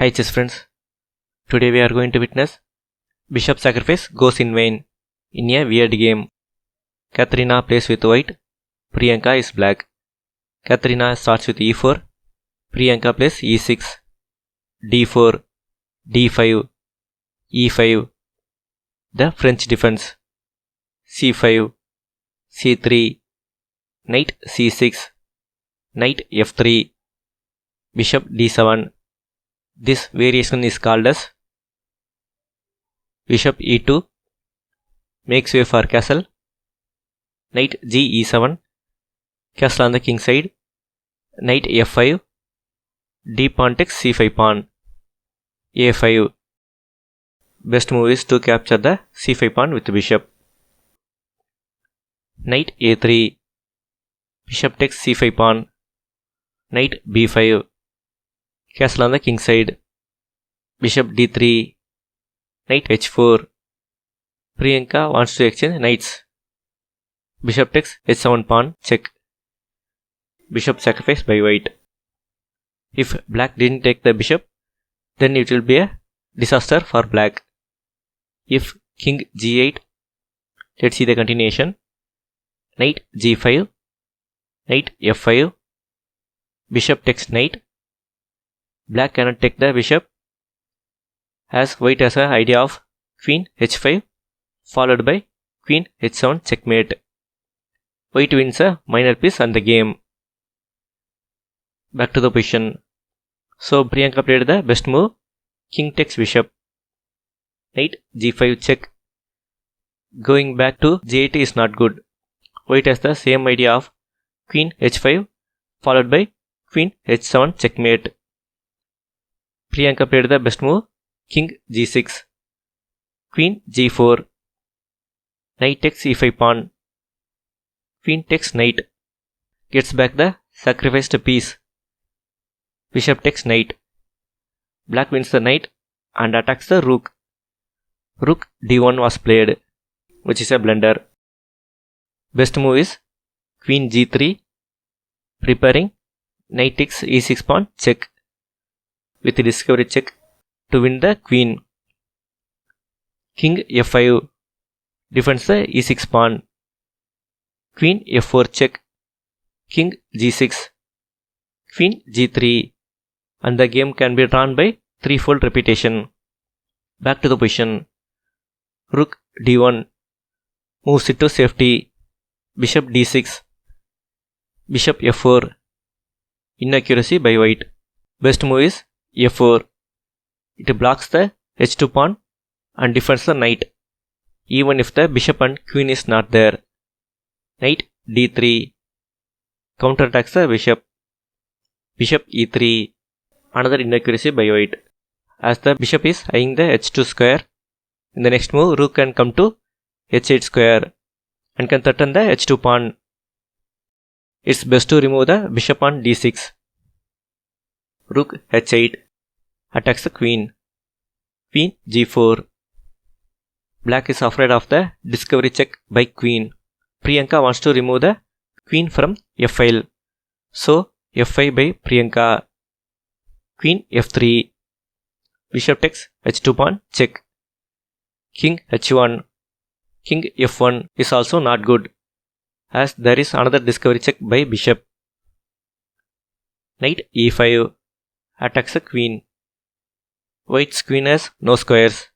Hi chess friends, today we are going to witness bishop sacrifice goes in vain in a weird game. Kateryna plays with white, Priyanka is black. Kateryna starts with e4, Priyanka plays e6, d4, d5, e5, the French defense, c5, c3, knight c6, knight f3, bishop d7. This variation is called as bishop e2, makes way for castle, knight g e7, castle on the king side, knight f5, d pawn takes c5 pawn, a5. Best move is to capture the c5 pawn with bishop. Knight a3, bishop takes c5 pawn, knight b5, castle on the king side, bishop d3, knight h4. Priyanka wants to exchange knights. Bishop takes h7 pawn, check. Bishop sacrificed by white. If black didn't take the bishop, then it will be a disaster for black. If king g8, let's see the continuation. Knight g5, knight f5, bishop takes knight. Black cannot take the bishop, as white has an idea of queen h5 followed by queen h7 checkmate. White wins a minor piece on the game. Back to the position. So Priyanka played the best move, king takes bishop, knight g5 check. Going back to g8 is not good. White has the same idea of queen h5 followed by queen h7 checkmate. Priyanka played the best move, king g6, queen g4, knight takes e5 pawn, queen takes knight, gets back the sacrificed piece, bishop takes knight. Black wins the knight and attacks the rook. Rook d1 was played, which is a blunder. Best move is queen g3, preparing knight takes e6 pawn, check, with discovery check to win the queen. King f5 defends the e6 pawn, queen f4 check, king g6, queen g3, and the game can be drawn by threefold repetition. Back to the position. Rook d1 moves it to safety, bishop d6, bishop f4, inaccuracy by white. Best move is f4. It blocks the h2 pawn and defends the knight, even if the bishop and queen is not there. Knight d3 counterattacks the bishop. Bishop e3, another inaccuracy by white. As the bishop is eyeing the h2 square, in the next move rook can come to h8 square and can threaten the h2 pawn. It's best to remove the bishop on d6. Rook h8 attacks the queen. Queen g4. Black is afraid of the discovery check by queen. Priyanka wants to remove the queen from f-file. So f5 by Priyanka. Queen f3. Bishop takes h2 pawn, check. King h1. King f1 is also not good, as there is another discovery check by bishop. Knight e5 attacks the queen. White's queen has no squares.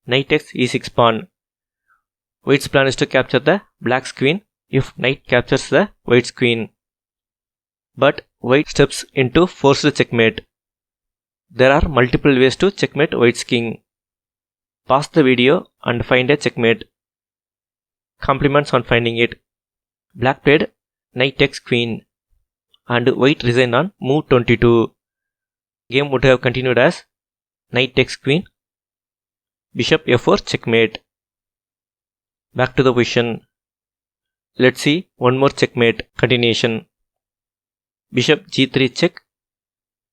Knight takes e6 pawn. White's plan is to capture the black's queen if knight captures the white's queen. But white steps into forced checkmate. There are multiple ways to checkmate white's king. Pause the video and find a checkmate. Compliments on finding it. Black played knight takes queen and white resigned on move 22. Game would have continued as knight takes queen, bishop f4 checkmate. Back to the position. Let's see one more checkmate continuation. Bishop g3 check,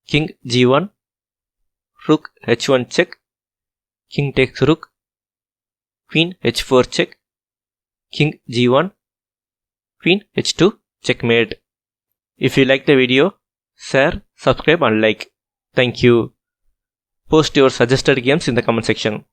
king g1, rook h1 check, king takes rook, queen h4 check, king g1, queen h2 checkmate. If you like the video, share, subscribe and like. Thank you. Post your suggested games in the comment section.